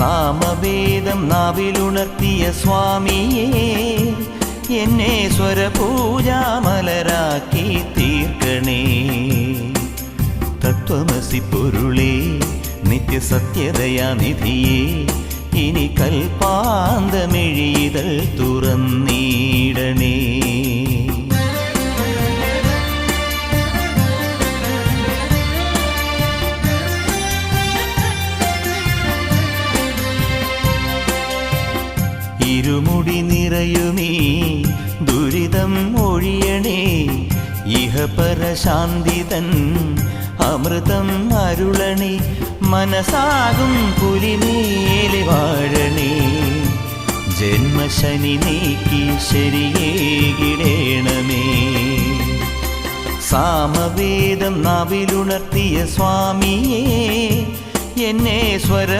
സാമവേദം നാവിലുണർത്തിയ സ്വാമിയേ, എന്നെ സ്വരപൂജാമലരാക്കി തീർക്കണേ. തത്വമസി പൊരുളേ, നിത്യസത്യദയാനിധിയേ, ഇനി കൽപ്പാന്തമിഴിതൾ തുറന്നീടണേ. ഇരുമുടി നിറയുമീ ദുരിതം ഒഴിയണേ, ഇഹപരശാന്തിതൻ അമൃതം അരുളണേ. മനസാകും പുലിമേലെ വാഴണേ, ജന്മശനി നീക്കി ശരിയേകിടേണമേ. സാമവേദം നാവിലുണർത്തിയ സ്വാമിയേ, എന്നെ സ്വര